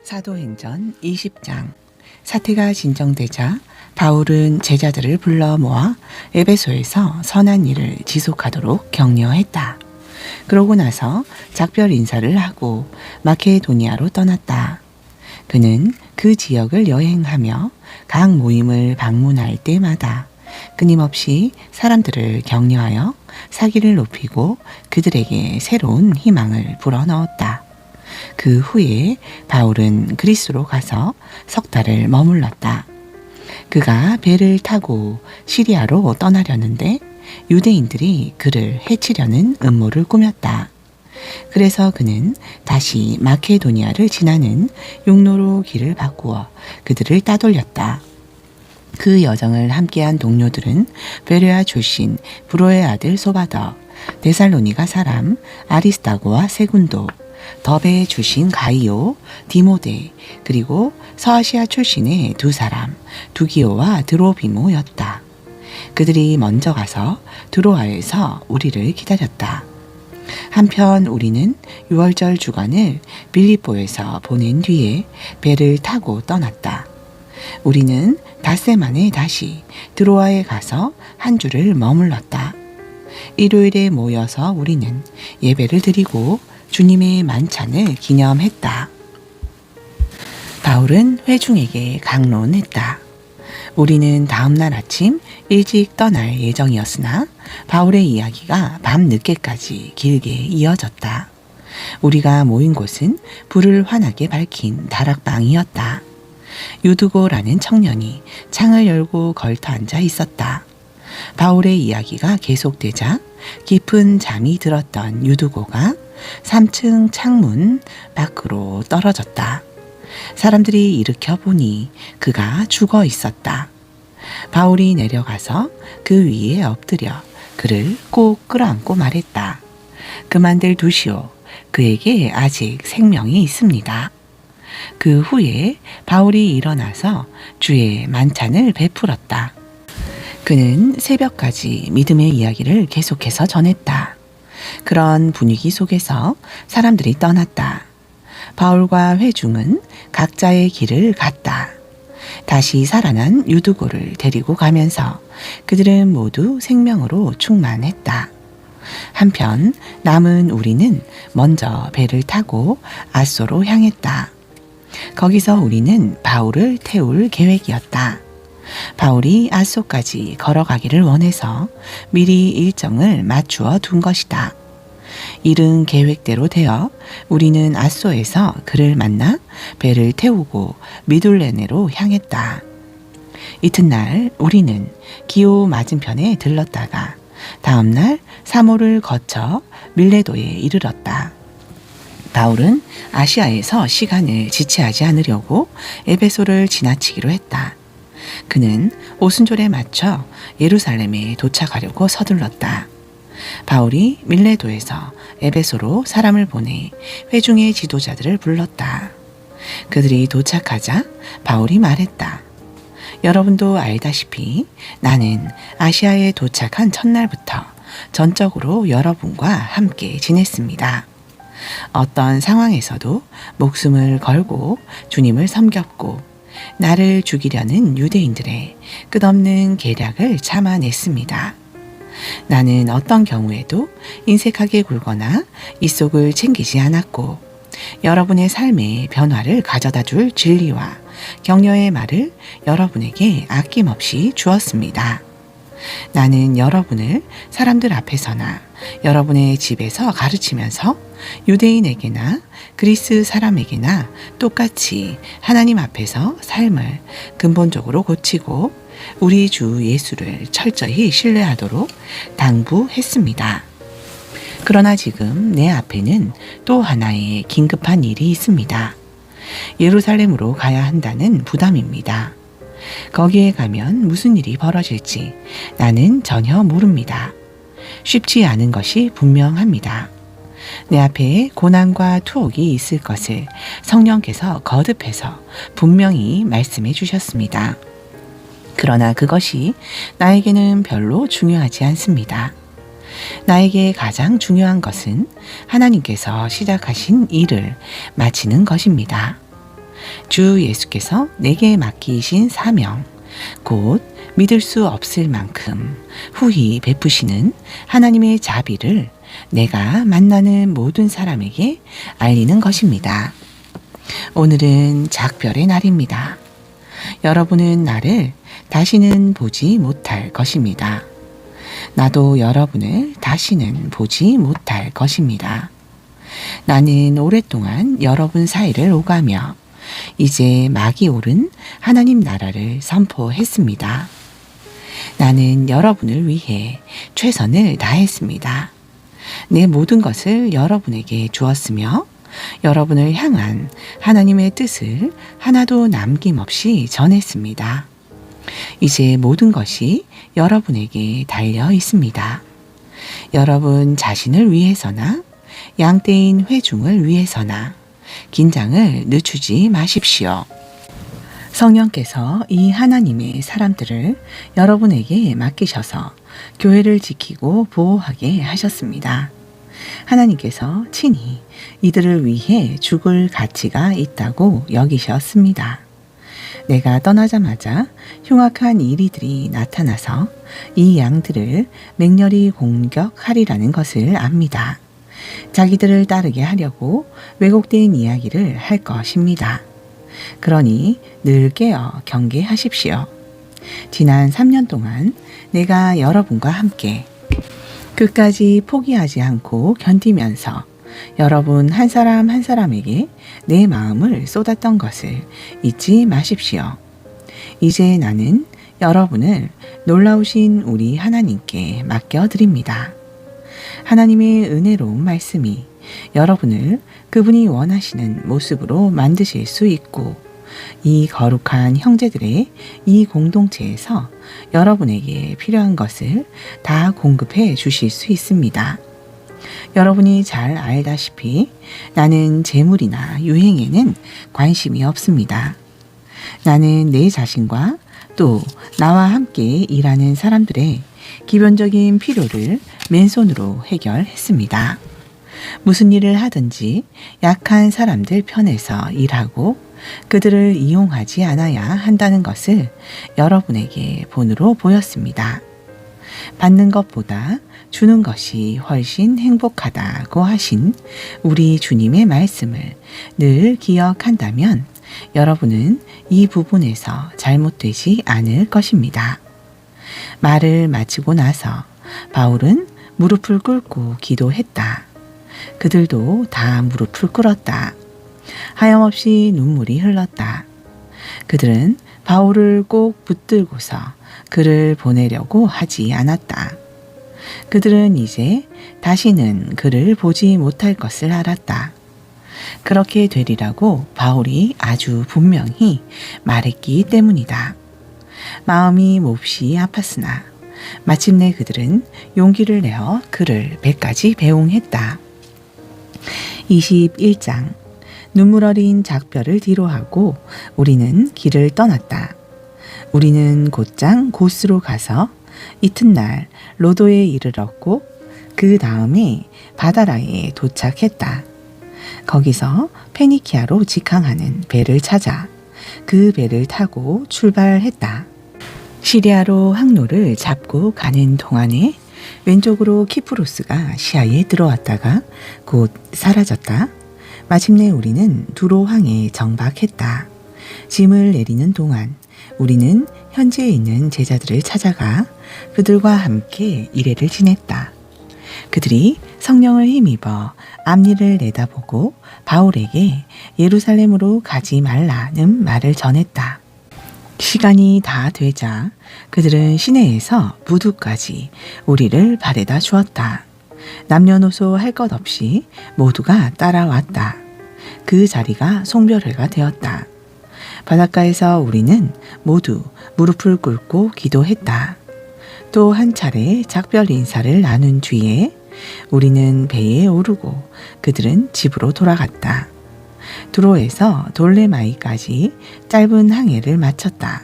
사도행전 20장. 사태가 진정되자 바울은 제자들을 불러 모아 에베소에서 선한 일을 지속하도록 격려했다. 그러고 나서 작별 인사를 하고 마케도니아로 떠났다. 그는 그 지역을 여행하며 각 모임을 방문할 때마다 끊임없이 사람들을 격려하여 사기를 높이고 그들에게 새로운 희망을 불어넣었다. 그 후에 바울은 그리스로 가서 석 달을 머물렀다. 그가 배를 타고 시리아로 떠나려는데 유대인들이 그를 해치려는 음모를 꾸몄다. 그래서 그는 다시 마케도니아를 지나는 육로로 길을 바꾸어 그들을 따돌렸다. 그 여정을 함께한 동료들은 베레아 출신 브로의 아들 소바더, 데살로니가 사람 아리스다고와 세군도, 더베 출신 가이오, 디모데, 그리고 서아시아 출신의 두 사람 두기오와 드로비모였다. 그들이 먼저 가서 드로아에서 우리를 기다렸다. 한편 우리는 6월절 주간을 빌립보에서 보낸 뒤에 배를 타고 떠났다. 우리는 닷새 만에 다시 드로아에 가서 한 주를 머물렀다. 일요일에 모여서 우리는 예배를 드리고 주님의 만찬을 기념했다. 바울은 회중에게 강론했다. 우리는 다음날 아침 일찍 떠날 예정이었으나 바울의 이야기가 밤늦게까지 길게 이어졌다. 우리가 모인 곳은 불을 환하게 밝힌 다락방이었다. 유두고라는 청년이 창을 열고 걸터 앉아 있었다. 바울의 이야기가 계속되자 깊은 잠이 들었던 유두고가 3층 창문 밖으로 떨어졌다. 사람들이 일으켜 보니 그가 죽어 있었다. 바울이 내려가서 그 위에 엎드려 그를 꼭 끌어안고 말했다. 그만들 두시오. 그에게 아직 생명이 있습니다. 그 후에 바울이 일어나서 주의 만찬을 베풀었다. 그는 새벽까지 믿음의 이야기를 계속해서 전했다. 그런 분위기 속에서 사람들이 떠났다. 바울과 회중은 각자의 길을 갔다. 다시 살아난 유두고를 데리고 가면서 그들은 모두 생명으로 충만했다. 한편 남은 우리는 먼저 배를 타고 아소로 향했다. 거기서 우리는 바울을 태울 계획이었다. 바울이 아소까지 걸어가기를 원해서 미리 일정을 맞추어 둔 것이다. 일은 계획대로 되어 우리는 아소에서 그를 만나 배를 태우고 미둘레네로 향했다. 이튿날 우리는 기오 맞은편에 들렀다가 다음날 사모를 거쳐 밀레도에 이르렀다. 바울은 아시아에서 시간을 지체하지 않으려고 에베소를 지나치기로 했다. 그는 오순절에 맞춰 예루살렘에 도착하려고 서둘렀다. 바울이 밀레도에서 에베소로 사람을 보내 회중의 지도자들을 불렀다. 그들이 도착하자 바울이 말했다. 여러분도 알다시피 나는 아시아에 도착한 첫날부터 전적으로 여러분과 함께 지냈습니다. 어떤 상황에서도 목숨을 걸고 주님을 섬겼고 나를 죽이려는 유대인들의 끝없는 계략을 참아냈습니다. 나는 어떤 경우에도 인색하게 굴거나 이속을 챙기지 않았고 여러분의 삶에 변화를 가져다 줄 진리와 격려의 말을 여러분에게 아낌없이 주었습니다. 나는 여러분을 사람들 앞에서나 여러분의 집에서 가르치면서 유대인에게나 그리스 사람에게나 똑같이 하나님 앞에서 삶을 근본적으로 고치고 우리 주 예수를 철저히 신뢰하도록 당부했습니다. 그러나 지금 내 앞에는 또 하나의 긴급한 일이 있습니다. 예루살렘으로 가야 한다는 부담입니다. 거기에 가면 무슨 일이 벌어질지 나는 전혀 모릅니다. 쉽지 않은 것이 분명합니다. 내 앞에 고난과 투옥이 있을 것을 성령께서 거듭해서 분명히 말씀해 주셨습니다. 그러나 그것이 나에게는 별로 중요하지 않습니다. 나에게 가장 중요한 것은 하나님께서 시작하신 일을 마치는 것입니다. 주 예수께서 내게 맡기신 사명, 곧 믿을 수 없을 만큼 후히 베푸시는 하나님의 자비를 내가 만나는 모든 사람에게 알리는 것입니다. 오늘은 작별의 날입니다. 여러분은 나를 다시는 보지 못할 것입니다. 나도 여러분을 다시는 보지 못할 것입니다. 나는 오랫동안 여러분 사이를 오가며 이제 막이 오른 하나님 나라를 선포했습니다. 나는 여러분을 위해 최선을 다했습니다. 내 모든 것을 여러분에게 주었으며 여러분을 향한 하나님의 뜻을 하나도 남김없이 전했습니다. 이제 모든 것이 여러분에게 달려 있습니다. 여러분 자신을 위해서나 양떼인 회중을 위해서나 긴장을 늦추지 마십시오. 성령께서 이 하나님의 사람들을 여러분에게 맡기셔서 교회를 지키고 보호하게 하셨습니다. 하나님께서 친히 이들을 위해 죽을 가치가 있다고 여기셨습니다. 내가 떠나자마자 흉악한 이리들이 나타나서 이 양들을 맹렬히 공격하리라는 것을 압니다. 자기들을 따르게 하려고 왜곡된 이야기를 할 것입니다. 그러니 늘 깨어 경계하십시오. 지난 3년 동안 내가 여러분과 함께 끝까지 포기하지 않고 견디면서 여러분 한 사람 한 사람에게 내 마음을 쏟았던 것을 잊지 마십시오. 이제 나는 여러분을 놀라우신 우리 하나님께 맡겨드립니다. 하나님의 은혜로운 말씀이 여러분을 그분이 원하시는 모습으로 만드실 수 있고 이 거룩한 형제들의 이 공동체에서 여러분에게 필요한 것을 다 공급해 주실 수 있습니다. 여러분이 잘 알다시피 나는 재물이나 유행에는 관심이 없습니다. 나는 내 자신과 또 나와 함께 일하는 사람들의 기본적인 필요를 맨손으로 해결했습니다. 무슨 일을 하든지 약한 사람들 편에서 일하고 그들을 이용하지 않아야 한다는 것을 여러분에게 본으로 보였습니다. 받는 것보다 주는 것이 훨씬 행복하다고 하신 우리 주님의 말씀을 늘 기억한다면 여러분은 이 부분에서 잘못되지 않을 것입니다. 말을 마치고 나서 바울은 무릎을 꿇고 기도했다. 그들도 다 무릎을 꿇었다. 하염없이 눈물이 흘렀다. 그들은 바울을 꼭 붙들고서 그를 보내려고 하지 않았다. 그들은 이제 다시는 그를 보지 못할 것을 알았다. 그렇게 되리라고 바울이 아주 분명히 말했기 때문이다. 마음이 몹시 아팠으나 마침내 그들은 용기를 내어 그를 배까지 배웅했다. 21장 눈물 어린 작별을 뒤로하고 우리는 길을 떠났다. 우리는 곧장 고스로 가서 이튿날 로도에 이르렀고 그 다음에 바다라에 도착했다. 거기서 페니키아로 직항하는 배를 찾아 그 배를 타고 출발했다. 시리아로 항로를 잡고 가는 동안에 왼쪽으로 키프로스가 시야에 들어왔다가 곧 사라졌다. 마침내 우리는 두로항에 정박했다. 짐을 내리는 동안 우리는 현지에 있는 제자들을 찾아가 그들과 함께 일회를 지냈다. 그들이 성령을 힘입어 앞니를 내다보고 바울에게 예루살렘으로 가지 말라는 말을 전했다. 시간이 다 되자 그들은 시내에서 무두까지 우리를 바래다 주었다. 남녀노소 할 것 없이 모두가 따라왔다. 그 자리가 송별회가 되었다. 바닷가에서 우리는 모두 무릎을 꿇고 기도했다. 또 한 차례 작별 인사를 나눈 뒤에 우리는 배에 오르고 그들은 집으로 돌아갔다. 두로에서 돌레마이까지 짧은 항해를 마쳤다.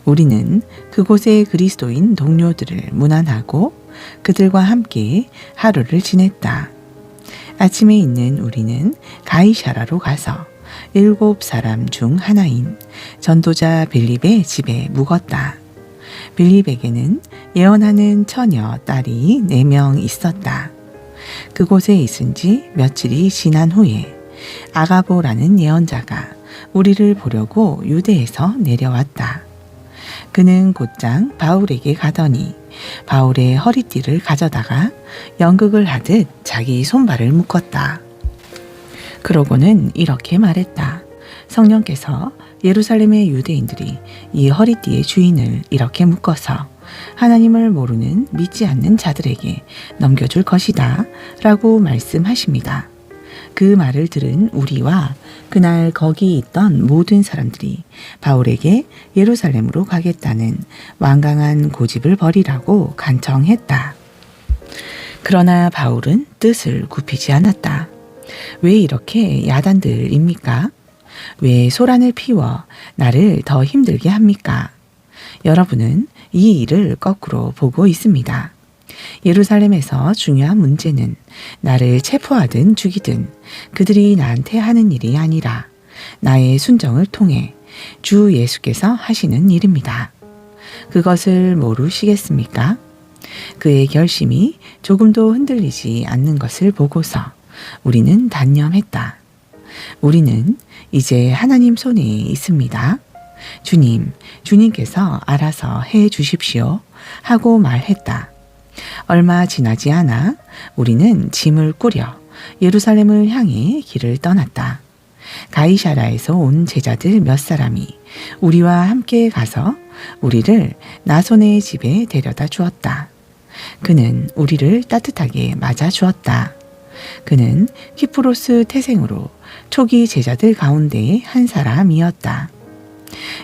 우리는 그곳의 그리스도인 동료들을 문안하고 그들과 함께 하루를 지냈다. 아침에 있는 우리는 가이샤라로 가서 7사람 중 하나인 전도자 빌립의 집에 묵었다. 빌립에게는 예언하는 처녀 딸이 4명 있었다. 그곳에 있은 지 며칠이 지난 후에 아가보라는 예언자가 우리를 보려고 유대에서 내려왔다. 그는 곧장 바울에게 가더니 바울의 허리띠를 가져다가 연극을 하듯 자기 손발을 묶었다. 그러고는 이렇게 말했다. 성령께서 예루살렘의 유대인들이 이 허리띠의 주인을 이렇게 묶어서 하나님을 모르는 믿지 않는 자들에게 넘겨줄 것이다 라고 말씀하십니다. 그 말을 들은 우리와 그날 거기 있던 모든 사람들이 바울에게 예루살렘으로 가겠다는 완강한 고집을 벌이라고 간청했다. 그러나 바울은 뜻을 굽히지 않았다. 왜 이렇게 야단들입니까? 왜 소란을 피워 나를 더 힘들게 합니까? 여러분은 이 일을 거꾸로 보고 있습니다. 예루살렘에서 중요한 문제는 나를 체포하든 죽이든 그들이 나한테 하는 일이 아니라 나의 순정을 통해 주 예수께서 하시는 일입니다. 그것을 모르시겠습니까? 그의 결심이 조금도 흔들리지 않는 것을 보고서 우리는 단념했다. 우리는 이제 하나님 손에 있습니다. 주님께서 알아서 해 주십시오 하고 말했다. 얼마 지나지 않아 우리는 짐을 꾸려 예루살렘을 향해 길을 떠났다. 가이사라에서 온 제자들 몇 사람이 우리와 함께 가서 우리를 나손의 집에 데려다 주었다. 그는 우리를 따뜻하게 맞아 주었다. 그는 키프로스 태생으로 초기 제자들 가운데의 한 사람이었다.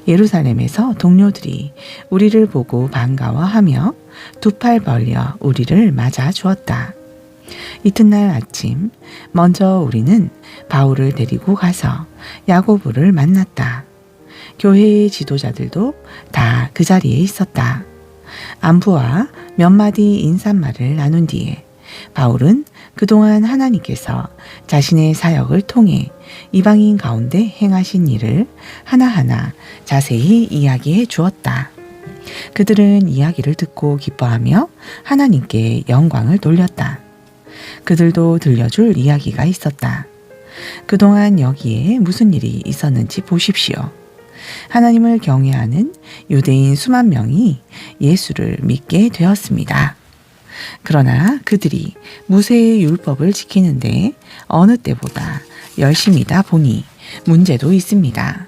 예루살렘에서 동료들이 우리를 보고 반가워하며 두 팔 벌려 우리를 맞아 주었다. 이튿날 아침 먼저 우리는 바울을 데리고 가서 야고보를 만났다. 교회의 지도자들도 다 그 자리에 있었다. 안부와 몇 마디 인사말을 나눈 뒤에 바울은 그동안 하나님께서 자신의 사역을 통해 이방인 가운데 행하신 일을 하나하나 자세히 이야기해 주었다. 그들은 이야기를 듣고 기뻐하며 하나님께 영광을 돌렸다. 그들도 들려줄 이야기가 있었다. 그동안 여기에 무슨 일이 있었는지 보십시오. 하나님을 경외하는 유대인 수만 명이 예수를 믿게 되었습니다. 그러나 그들이 모세의 율법을 지키는데 어느 때보다 열심이다 보니 문제도 있습니다.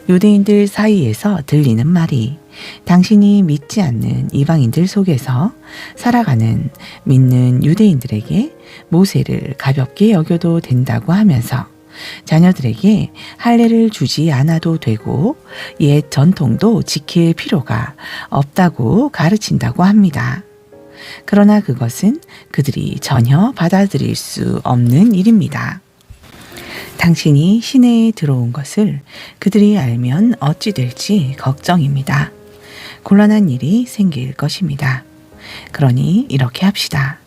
유대인들 사이에서 들리는 말이 당신이 믿지 않는 이방인들 속에서 살아가는 믿는 유대인들에게 모세를 가볍게 여겨도 된다고 하면서 자녀들에게 할례를 주지 않아도 되고 옛 전통도 지킬 필요가 없다고 가르친다고 합니다. 그러나 그것은 그들이 전혀 받아들일 수 없는 일입니다. 당신이 시내에 들어온 것을 그들이 알면 어찌 될지 걱정입니다. 곤란한 일이 생길 것입니다. 그러니 이렇게 합시다.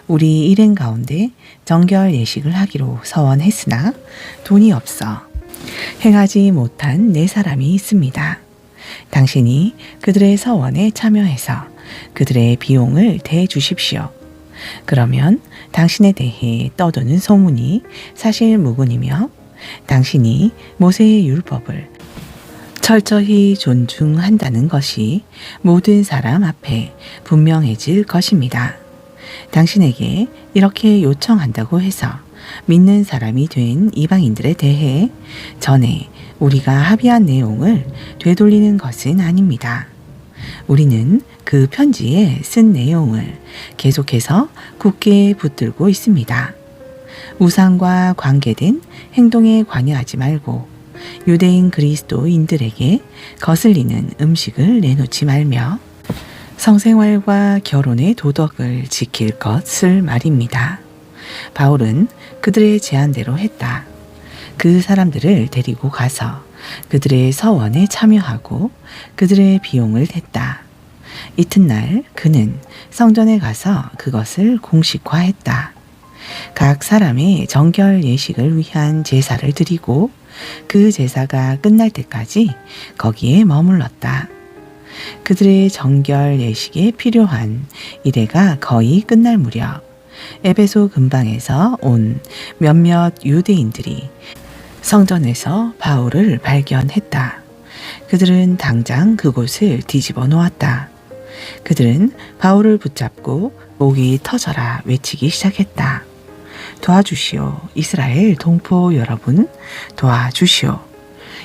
우리 일행 가운데 정결 예식을 하기로 서원했으나 돈이 없어 행하지 못한 4사람이 있습니다. 당신이 그들의 서원에 참여해서 그들의 비용을 대주십시오. 그러면 당신에 대해 떠도는 소문이 사실 무근이며 당신이 모세의 율법을 철저히 존중한다는 것이 모든 사람 앞에 분명해질 것입니다. 당신에게 이렇게 요청한다고 해서 믿는 사람이 된 이방인들에 대해 전에 우리가 합의한 내용을 되돌리는 것은 아닙니다. 우리는 그 편지에 쓴 내용을 계속해서 굳게 붙들고 있습니다. 우상과 관계된 행동에 관여하지 말고 유대인 그리스도인들에게 거슬리는 음식을 내놓지 말며 성생활과 결혼의 도덕을 지킬 것을 말입니다. 바울은 그들의 제안대로 했다. 그 사람들을 데리고 가서 그들의 서원에 참여하고 그들의 비용을 댔다. 이튿날 그는 성전에 가서 그것을 공식화했다. 각 사람의 정결 예식을 위한 제사를 드리고 그 제사가 끝날 때까지 거기에 머물렀다. 그들의 정결 예식에 필요한 이래가 거의 끝날 무렵 에베소 근방에서 온 몇몇 유대인들이 성전에서 바울을 발견했다. 그들은 당장 그곳을 뒤집어 놓았다. 그들은 바울을 붙잡고 목이 터져라 외치기 시작했다. 도와주시오. 이스라엘 동포 여러분, 도와주시오.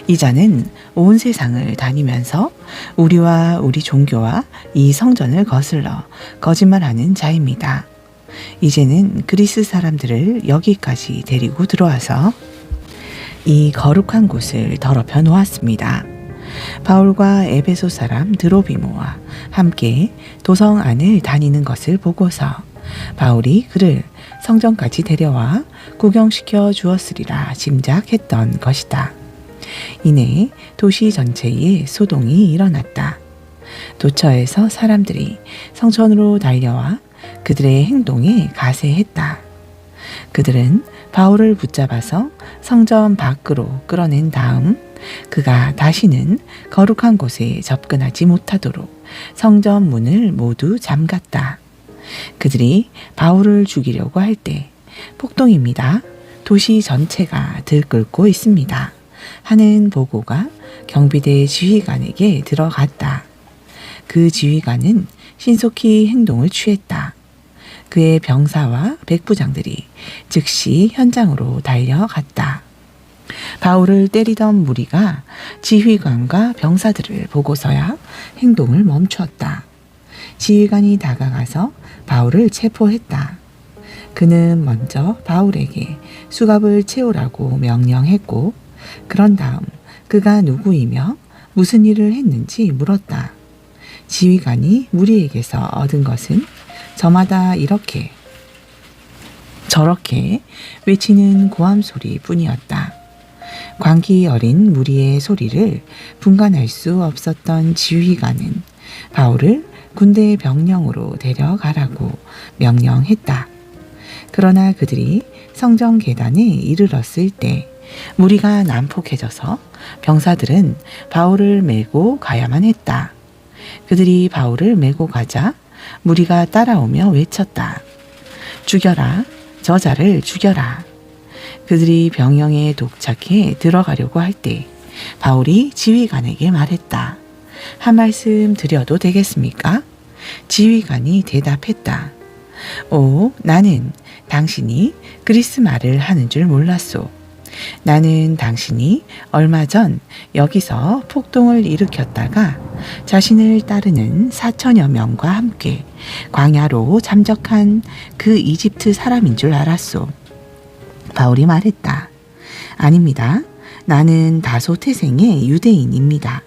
이 자는 온 세상을 다니면서 우리와 우리 종교와 이 성전을 거슬러 거짓말하는 자입니다. 이제는 그리스 사람들을 여기까지 데리고 들어와서 이 거룩한 곳을 더럽혀 놓았습니다. 바울과 에베소 사람 드로비모와 함께 도성 안을 다니는 것을 보고서 바울이 그를 성전까지 데려와 구경시켜 주었으리라 짐작했던 것이다. 이내 도시 전체에 소동이 일어났다. 도처에서 사람들이 성전으로 달려와 그들의 행동에 가세했다. 그들은 바울을 붙잡아서 성전 밖으로 끌어낸 다음 그가 다시는 거룩한 곳에 접근하지 못하도록 성전 문을 모두 잠갔다. 그들이 바울을 죽이려고 할 때 폭동입니다. 도시 전체가 들끓고 있습니다. 하는 보고가 경비대 지휘관에게 들어갔다. 그 지휘관은 신속히 행동을 취했다. 그의 병사와 백부장들이 즉시 현장으로 달려갔다. 바울을 때리던 무리가 지휘관과 병사들을 보고서야 행동을 멈추었다. 지휘관이 다가가서 바울을 체포했다. 그는 먼저 바울에게 수갑을 채우라고 명령했고 그런 다음 그가 누구이며 무슨 일을 했는지 물었다. 지휘관이 무리에게서 얻은 것은 저마다 이렇게 저렇게 외치는 고함 소리 뿐이었다. 광기 어린 무리의 소리를 분간할 수 없었던 지휘관은 바울을 군대 병령으로 데려가라고 명령했다. 그러나 그들이 성전 계단에 이르렀을 때 무리가 난폭해져서 병사들은 바울을 메고 가야만 했다. 그들이 바울을 메고 가자 무리가 따라오며 외쳤다. 죽여라. 저자를 죽여라. 그들이 병영에 도착해 들어가려고 할 때 바울이 지휘관에게 말했다. 한 말씀 드려도 되겠습니까? 지휘관이 대답했다. 오, 나는 당신이 그리스 말을 하는 줄 몰랐소. 나는 당신이 얼마 전 여기서 폭동을 일으켰다가 자신을 따르는 4천여 명과 함께 광야로 잠적한 그 이집트 사람인 줄 알았소. 바울이 말했다. 아닙니다. 나는 다소 태생의 유대인입니다.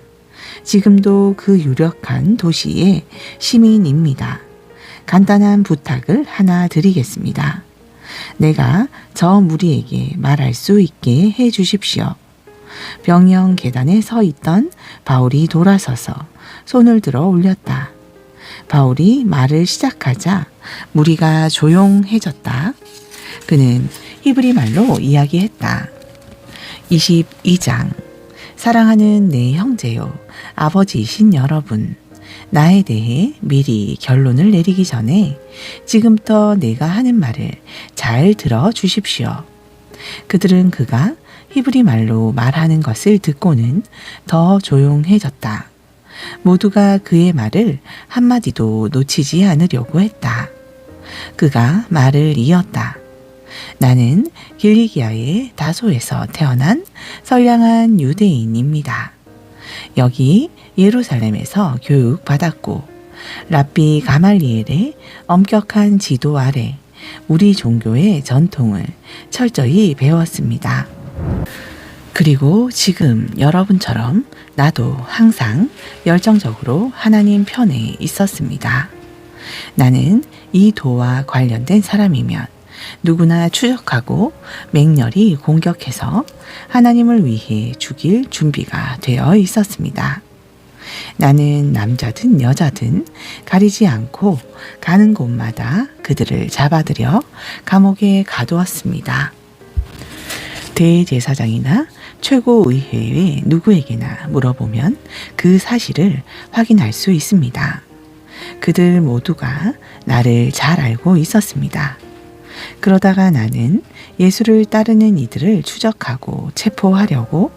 지금도 그 유력한 도시의 시민입니다. 간단한 부탁을 하나 드리겠습니다. 내가 저 무리에게 말할 수 있게 해 주십시오. 병영 계단에 서 있던 바울이 돌아서서 손을 들어 올렸다. 바울이 말을 시작하자 무리가 조용해졌다. 그는 히브리 말로 이야기했다. 22장 사랑하는 내 형제요, 아버지이신 여러분, 나에 대해 미리 결론을 내리기 전에 지금부터 내가 하는 말을 잘 들어 주십시오. 그들은 그가 히브리 말로 말하는 것을 듣고는 더 조용해졌다. 모두가 그의 말을 한마디도 놓치지 않으려고 했다. 그가 말을 이었다. 나는 길리기아의 다소에서 태어난 선량한 유대인입니다. 여기 예루살렘에서 교육받았고 랍비 가말리엘의 엄격한 지도 아래 우리 종교의 전통을 철저히 배웠습니다. 그리고 지금 여러분처럼 나도 항상 열정적으로 하나님 편에 있었습니다. 나는 이 도와 관련된 사람이면 누구나 추적하고 맹렬히 공격해서 하나님을 위해 죽일 준비가 되어 있었습니다. 나는 남자든 여자든 가리지 않고 가는 곳마다 그들을 잡아들여 감옥에 가두었습니다. 대제사장이나 최고의회의 누구에게나 물어보면 그 사실을 확인할 수 있습니다. 그들 모두가 나를 잘 알고 있었습니다. 그러다가 나는 예수를 따르는 이들을 추적하고 체포하려고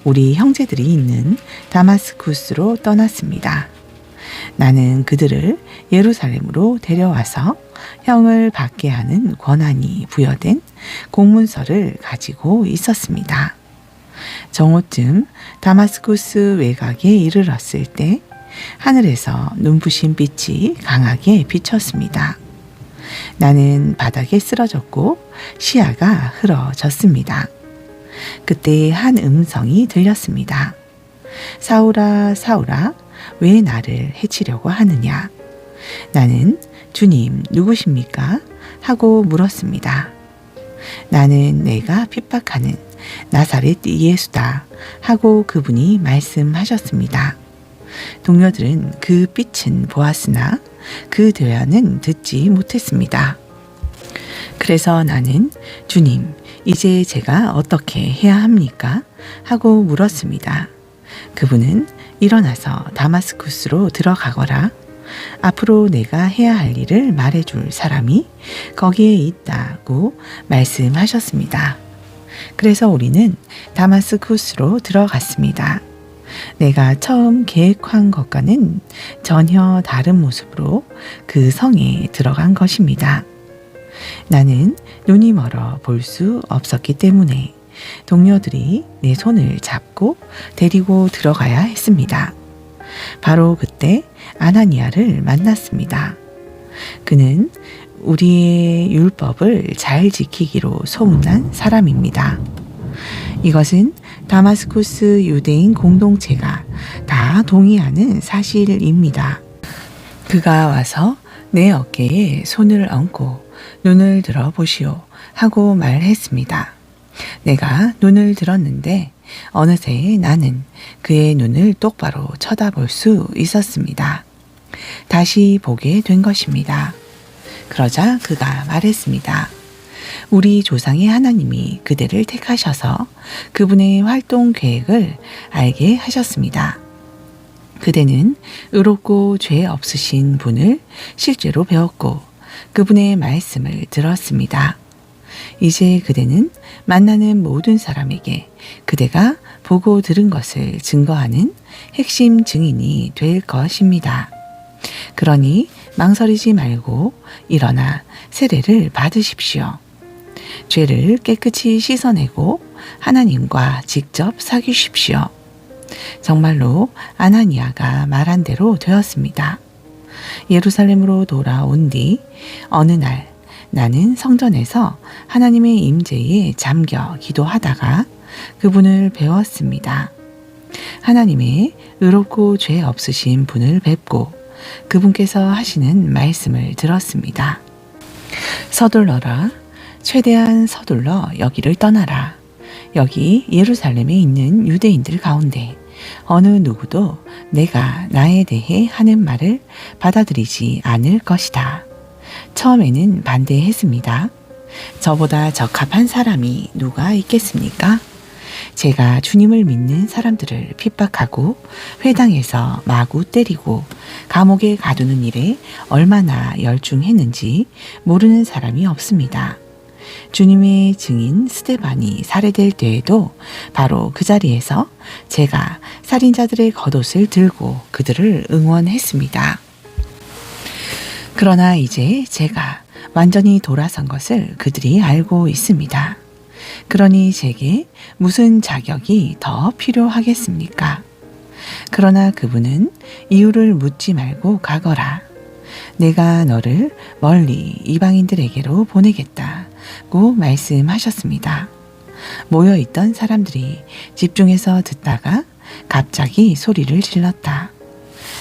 우리 형제들이 있는 다마스쿠스로 떠났습니다. 나는 그들을 예루살렘으로 데려와서 형을 받게 하는 권한이 부여된 공문서를 가지고 있었습니다. 정오쯤 다마스쿠스 외곽에 이르렀을 때 하늘에서 눈부신 빛이 강하게 비쳤습니다. 나는 바닥에 쓰러졌고 시야가 흐려졌습니다. 그때 한 음성이 들렸습니다. 사울아, 사울아, 왜 나를 해치려고 하느냐? 나는 주님 누구십니까? 하고 물었습니다. 나는 내가 핍박하는 나사렛 예수다 하고 그분이 말씀하셨습니다. 동료들은 그 빛은 보았으나 그 대화는 듣지 못했습니다. 그래서 나는 주님, 이제 제가 어떻게 해야 합니까? 하고 물었습니다. 그분은 일어나서 다마스쿠스로 들어가거라. 앞으로 내가 해야 할 일을 말해줄 사람이 거기에 있다고 말씀하셨습니다. 그래서 우리는 다마스쿠스로 들어갔습니다. 내가 처음 계획한 것과는 전혀 다른 모습으로 그 성에 들어간 것입니다. 나는 눈이 멀어 볼 수 없었기 때문에 동료들이 내 손을 잡고 데리고 들어가야 했습니다. 바로 그때 아나니아를 만났습니다. 그는 우리의 율법을 잘 지키기로 소문난 사람입니다. 이것은 다마스쿠스 유대인 공동체가 다 동의하는 사실입니다. 그가 와서 내 어깨에 손을 얹고 눈을 들어 보시오 하고 말했습니다. 내가 눈을 들었는데 어느새 나는 그의 눈을 똑바로 쳐다볼 수 있었습니다. 다시 보게 된 것입니다. 그러자 그가 말했습니다. 우리 조상의 하나님이 그대를 택하셔서 그분의 활동 계획을 알게 하셨습니다. 그대는 의롭고 죄 없으신 분을 실제로 배웠고 그분의 말씀을 들었습니다. 이제 그대는 만나는 모든 사람에게 그대가 보고 들은 것을 증거하는 핵심 증인이 될 것입니다. 그러니 망설이지 말고 일어나 세례를 받으십시오. 죄를 깨끗이 씻어내고 하나님과 직접 사귀십시오. 정말로 아나니아가 말한 대로 되었습니다. 예루살렘으로 돌아온 뒤 어느 날 나는 성전에서 하나님의 임재에 잠겨 기도하다가 그분을 배웠습니다. 하나님의 의롭고 죄 없으신 분을 뵙고 그분께서 하시는 말씀을 들었습니다. 서둘러라. 최대한 서둘러 여기를 떠나라. 여기 예루살렘에 있는 유대인들 가운데 어느 누구도 내가 나에 대해 하는 말을 받아들이지 않을 것이다. 처음에는 반대했습니다. 저보다 적합한 사람이 누가 있겠습니까? 제가 주님을 믿는 사람들을 핍박하고 회당에서 마구 때리고 감옥에 가두는 일에 얼마나 열중했는지 모르는 사람이 없습니다. 주님의 증인 스데반이 살해될 때에도 바로 그 자리에서 제가 살인자들의 겉옷을 들고 그들을 응원했습니다. 그러나 이제 제가 완전히 돌아선 것을 그들이 알고 있습니다. 그러니 제게 무슨 자격이 더 필요하겠습니까? 그러나 그분은 이유를 묻지 말고 가거라. 내가 너를 멀리 이방인들에게로 보내겠다고 말씀하셨습니다. 모여있던 사람들이 집중해서 듣다가 갑자기 소리를 질렀다.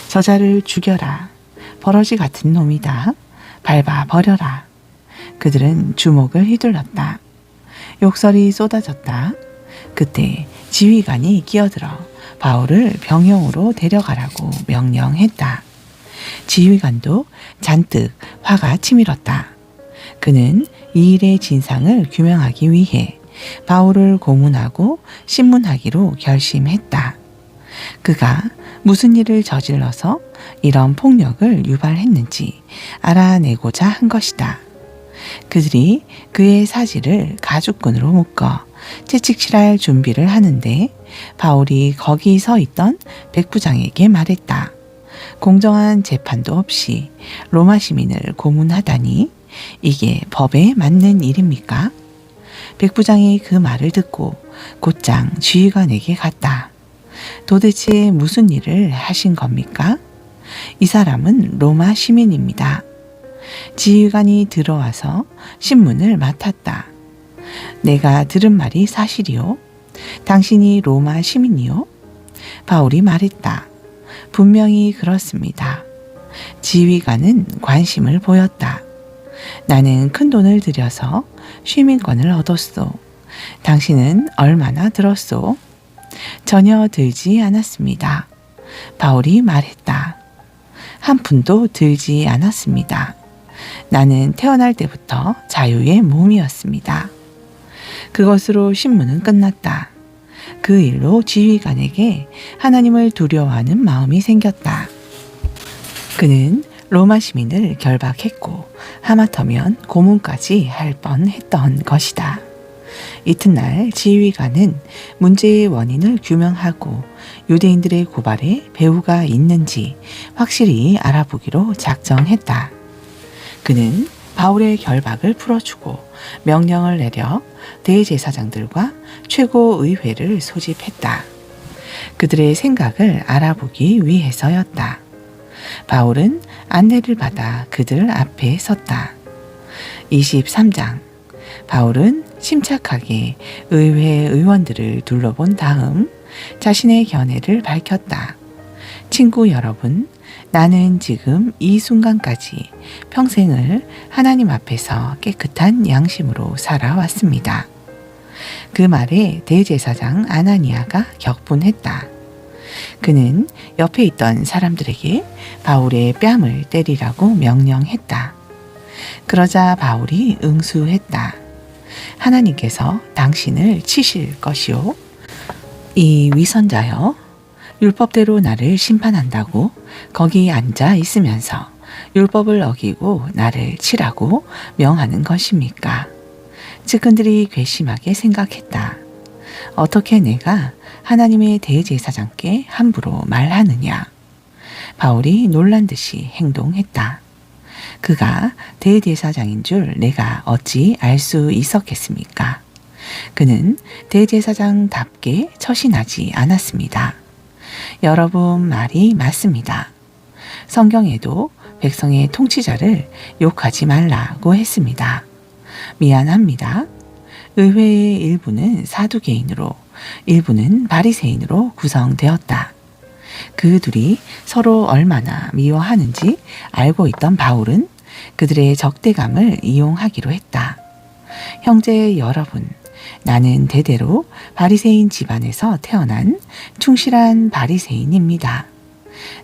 저자를 죽여라. 버러지 같은 놈이다. 밟아 버려라. 그들은 주먹을 휘둘렀다. 욕설이 쏟아졌다. 그때 지휘관이 끼어들어 바울을 병영으로 데려가라고 명령했다. 지휘관도 잔뜩 화가 치밀었다. 그는 이 일의 진상을 규명하기 위해 바울을 고문하고 신문하기로 결심했다. 그가 무슨 일을 저질러서 이런 폭력을 유발했는지 알아내고자 한 것이다. 그들이 그의 사지를 가죽끈으로 묶어 채찍질할 준비를 하는데 바울이 거기 서 있던 백부장에게 말했다. 공정한 재판도 없이 로마 시민을 고문하다니 이게 법에 맞는 일입니까? 백부장이 그 말을 듣고 곧장 지휘관에게 갔다. 도대체 무슨 일을 하신 겁니까? 이 사람은 로마 시민입니다. 지휘관이 들어와서 신문을 맡았다. 내가 들은 말이 사실이요? 당신이 로마 시민이요? 바울이 말했다. 분명히 그렇습니다. 지휘관은 관심을 보였다. 나는 큰 돈을 들여서 시민권을 얻었소. 당신은 얼마나 들었소? 전혀 들지 않았습니다. 바울이 말했다. 한 푼도 들지 않았습니다. 나는 태어날 때부터 자유의 몸이었습니다. 그것으로 신문은 끝났다. 그 일로 지휘관에게 하나님을 두려워하는 마음이 생겼다. 그는 로마 시민을 결박했고 하마터면 고문까지 할 뻔했던 것이다. 이튿날 지휘관은 문제의 원인을 규명하고 유대인들의 고발에 배후가 있는지 확실히 알아보기로 작정했다. 그는 바울의 결박을 풀어주고 명령을 내려 대제사장들과 최고의회를 소집했다. 그들의 생각을 알아보기 위해서였다. 바울은 안내를 받아 그들 앞에 섰다. 23장. 바울은 침착하게 의회 의원들을 둘러본 다음 자신의 견해를 밝혔다. 친구 여러분, 나는 지금 이 순간까지 평생을 하나님 앞에서 깨끗한 양심으로 살아왔습니다. 그 말에 대제사장 아나니아가 격분했다. 그는 옆에 있던 사람들에게 바울의 뺨을 때리라고 명령했다. 그러자 바울이 응수했다. 하나님께서 당신을 치실 것이요. 이 위선자여, 율법대로 나를 심판한다고 거기 앉아 있으면서 율법을 어기고 나를 치라고 명하는 것입니까? 측근들이 괘씸하게 생각했다. 어떻게 내가 하나님의 대제사장께 함부로 말하느냐? 바울이 놀란 듯이 행동했다. 그가 대제사장인 줄 내가 어찌 알 수 있었겠습니까? 그는 대제사장답게 처신하지 않았습니다. 여러분 말이 맞습니다. 성경에도 백성의 통치자를 욕하지 말라고 했습니다. 미안합니다. 의회의 일부는 사두개인으로 일부는 바리새인으로 구성되었다. 그 둘이 서로 얼마나 미워하는지 알고 있던 바울은 그들의 적대감을 이용하기로 했다. 형제 여러분, 나는 대대로 바리새인 집안에서 태어난 충실한 바리새인입니다.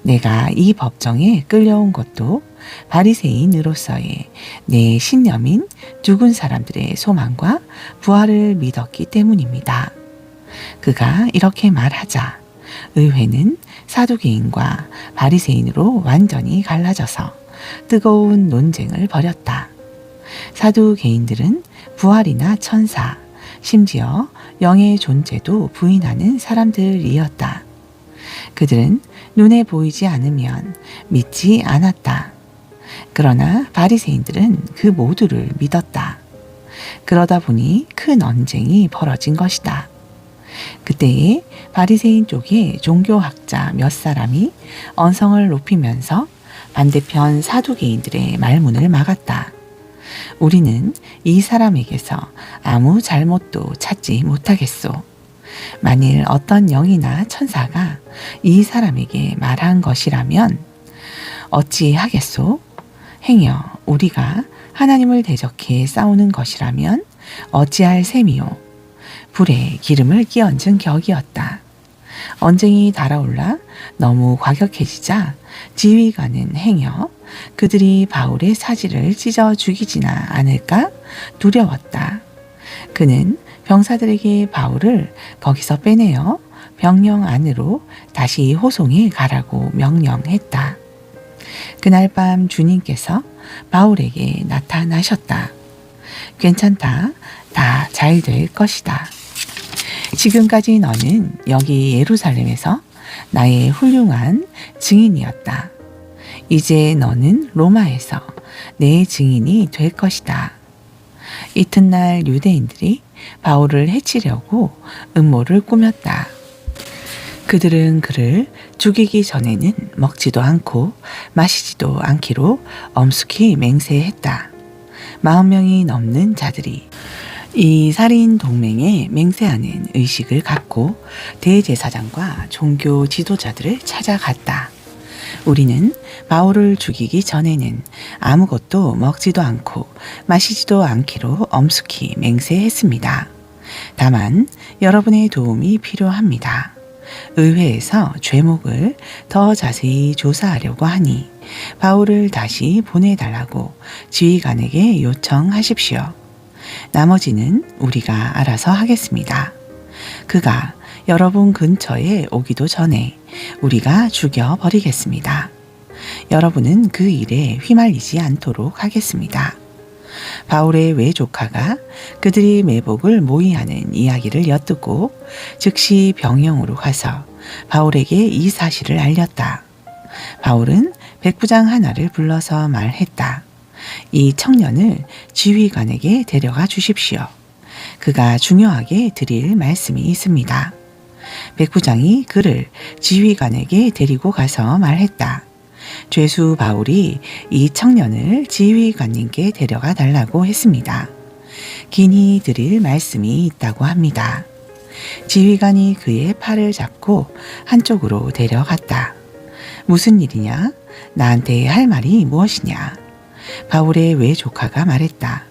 내가 이 법정에 끌려온 것도 바리새인으로서의 내 신념인 죽은 사람들의 소망과 부활을 믿었기 때문입니다. 그가 이렇게 말하자 의회는 사두개인과 바리새인으로 완전히 갈라져서 뜨거운 논쟁을 벌였다. 사두개인들은 부활이나 천사, 심지어 영의 존재도 부인하는 사람들이었다. 그들은 눈에 보이지 않으면 믿지 않았다. 그러나 바리새인들은 그 모두를 믿었다. 그러다 보니 큰 언쟁이 벌어진 것이다. 그때에 바리새인 쪽의 종교학자 몇 사람이 언성을 높이면서 반대편 사두개인들의 말문을 막았다. 우리는 이 사람에게서 아무 잘못도 찾지 못하겠소. 만일 어떤 영이나 천사가 이 사람에게 말한 것이라면 어찌하겠소? 행여 우리가 하나님을 대적해 싸우는 것이라면 어찌할 셈이요? 불에 기름을 끼얹은 격이었다. 언쟁이 달아올라 너무 과격해지자 지휘관은 행여 그들이 바울의 사지를 찢어 죽이지나 않을까 두려웠다. 그는 병사들에게 바울을 거기서 빼내어 병영 안으로 다시 호송에 가라고 명령했다. 그날 밤 주님께서 바울에게 나타나셨다. 괜찮다. 다 잘 될 것이다. 지금까지 너는 여기 예루살렘에서 나의 훌륭한 증인이었다. 이제 너는 로마에서 내 증인이 될 것이다. 이튿날 유대인들이 바울을 해치려고 음모를 꾸몄다. 그들은 그를 죽이기 전에는 먹지도 않고 마시지도 않기로 엄숙히 맹세했다. 40명이 넘는 자들이 이 살인 동맹에 맹세하는 의식을 갖고 대제사장과 종교 지도자들을 찾아갔다. 우리는 바울을 죽이기 전에는 아무것도 먹지도 않고 마시지도 않기로 엄숙히 맹세했습니다. 다만 여러분의 도움이 필요합니다. 의회에서 죄목을 더 자세히 조사하려고 하니 바울을 다시 보내달라고 지휘관에게 요청하십시오. 나머지는 우리가 알아서 하겠습니다. 그가 여러분 근처에 오기도 전에 우리가 죽여버리겠습니다. 여러분은 그 일에 휘말리지 않도록 하겠습니다. 바울의 외조카가 그들이 매복을 모의하는 이야기를 엿듣고 즉시 병영으로 가서 바울에게 이 사실을 알렸다. 바울은 백부장 하나를 불러서 말했다. 이 청년을 지휘관에게 데려가 주십시오. 그가 중요하게 드릴 말씀이 있습니다. 백부장이 그를 지휘관에게 데리고 가서 말했다. 죄수 바울이 이 청년을 지휘관님께 데려가 달라고 했습니다. 긴히 드릴 말씀이 있다고 합니다. 지휘관이 그의 팔을 잡고 한쪽으로 데려갔다. 무슨 일이냐? 나한테 할 말이 무엇이냐? 바울의 외조카가 말했다.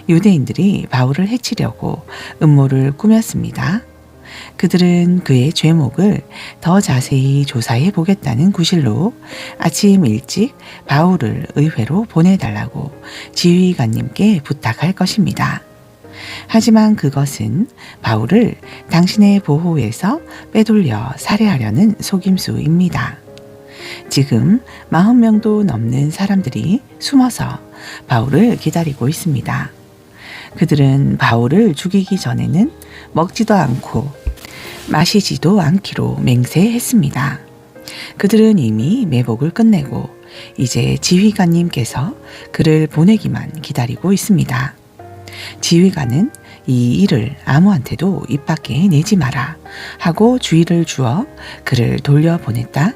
유대인들이 바울을 해치려고 음모를 꾸몄습니다. 그들은 그의 죄목을 더 자세히 조사해 보겠다는 구실로 아침 일찍 바울을 의회로 보내달라고 지휘관님께 부탁할 것입니다. 하지만 그것은 바울을 당신의 보호에서 빼돌려 살해하려는 속임수입니다. 지금 40명도 넘는 사람들이 숨어서 바울을 기다리고 있습니다. 그들은 바울을 죽이기 전에는 먹지도 않고 마시지도 않기로 맹세했습니다. 그들은 이미 매복을 끝내고 이제 지휘관님께서 그를 보내기만 기다리고 있습니다. 지휘관은 이 일을 아무한테도 입 밖에 내지 마라 하고 주의를 주어 그를 돌려보냈다.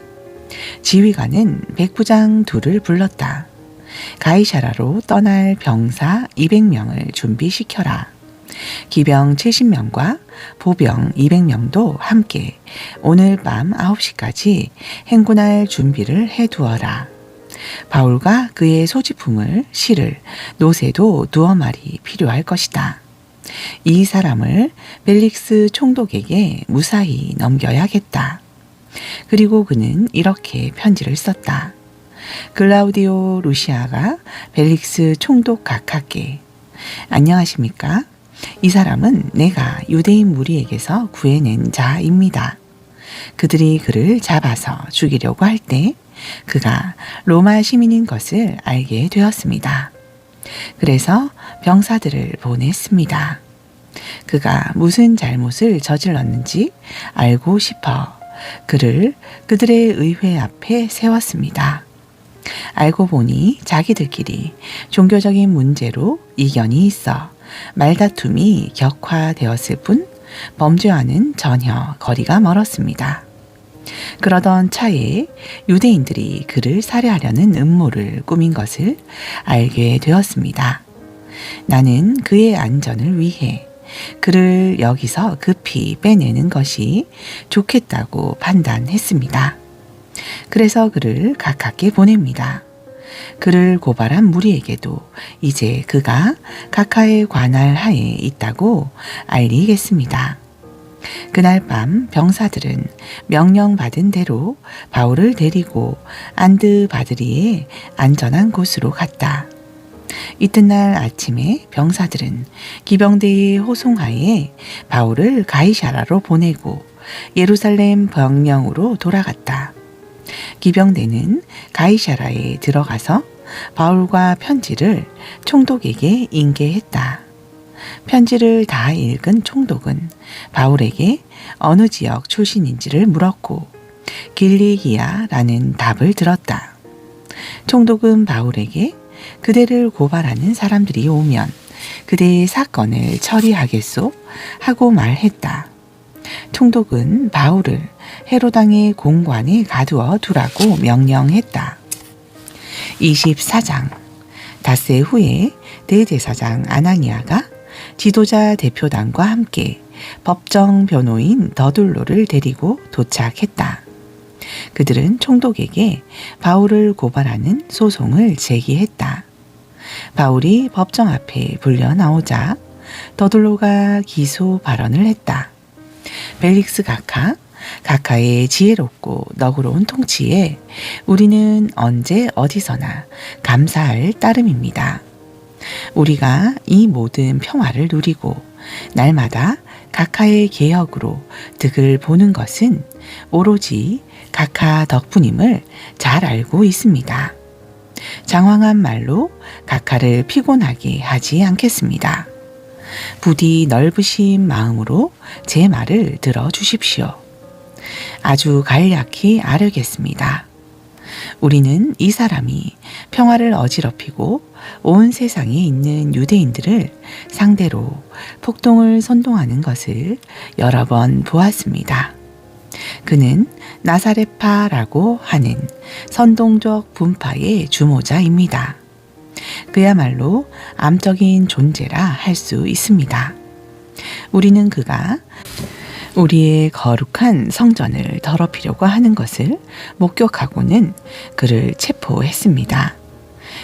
지휘관은 백부장 둘을 불렀다. 가이사라로 떠날 병사 200명을 준비시켜라. 기병 70명과 보병 200명도 함께 오늘 밤 9시까지 행군할 준비를 해두어라. 바울과 그의 소지품을 실을 노새도 2마리 필요할 것이다. 이 사람을 벨릭스 총독에게 무사히 넘겨야겠다. 그리고 그는 이렇게 편지를 썼다. 글라우디오 루시아가 벨릭스 총독 각하께 안녕하십니까? 이 사람은 내가 유대인 무리에게서 구해낸 자입니다. 그들이 그를 잡아서 죽이려고 할 때 그가 로마 시민인 것을 알게 되었습니다. 그래서 병사들을 보냈습니다. 그가 무슨 잘못을 저질렀는지 알고 싶어 그를 그들의 의회 앞에 세웠습니다. 알고 보니 자기들끼리 종교적인 문제로 이견이 있어 말다툼이 격화되었을 뿐 범죄와는 전혀 거리가 멀었습니다. 그러던 차에 유대인들이 그를 살해하려는 음모를 꾸민 것을 알게 되었습니다. 나는 그의 안전을 위해 그를 여기서 급히 빼내는 것이 좋겠다고 판단했습니다. 그래서 그를 가깝게 보냅니다. 그를 고발한 무리에게도 이제 그가 각하의 관할 하에 있다고 알리겠습니다. 그날 밤 병사들은 명령받은 대로 바울을 데리고 안드바드리의 안전한 곳으로 갔다. 이튿날 아침에 병사들은 기병대의 호송하에 바울을 가이사라로 보내고 예루살렘 병령으로 돌아갔다. 기병대는 가이사라에 들어가서 바울과 편지를 총독에게 인계했다. 편지를 다 읽은 총독은 바울에게 어느 지역 출신인지를 물었고 길리기아라는 답을 들었다. 총독은 바울에게 그대를 고발하는 사람들이 오면 그대의 사건을 처리하겠소 하고 말했다. 총독은 바울을 헤로당의 공관에 가두어 두라고 명령했다. 24장. 닷새 후에 대제사장 아나니아가 지도자 대표단과 함께 법정 변호인 더둘로를 데리고 도착했다. 그들은 총독에게 바울을 고발하는 소송을 제기했다. 바울이 법정 앞에 불려 나오자 더둘로가 기소 발언을 했다. 벨릭스 각하의 지혜롭고 너그러운 통치에 우리는 언제 어디서나 감사할 따름입니다. 우리가 이 모든 평화를 누리고 날마다 각하의 개혁으로 득을 보는 것은 오로지 각하 덕분임을 잘 알고 있습니다. 장황한 말로 각하를 피곤하게 하지 않겠습니다. 부디 넓으신 마음으로 제 말을 들어주십시오. 아주 간략히 아뢰겠습니다. 우리는 이 사람이 평화를 어지럽히고 온 세상에 있는 유대인들을 상대로 폭동을 선동하는 것을 여러 번 보았습니다. 그는 나사렛파라고 하는 선동적 분파의 주모자입니다. 그야말로 암적인 존재라 할 수 있습니다. 우리는 그가 우리의 거룩한 성전을 더럽히려고 하는 것을 목격하고는 그를 체포했습니다.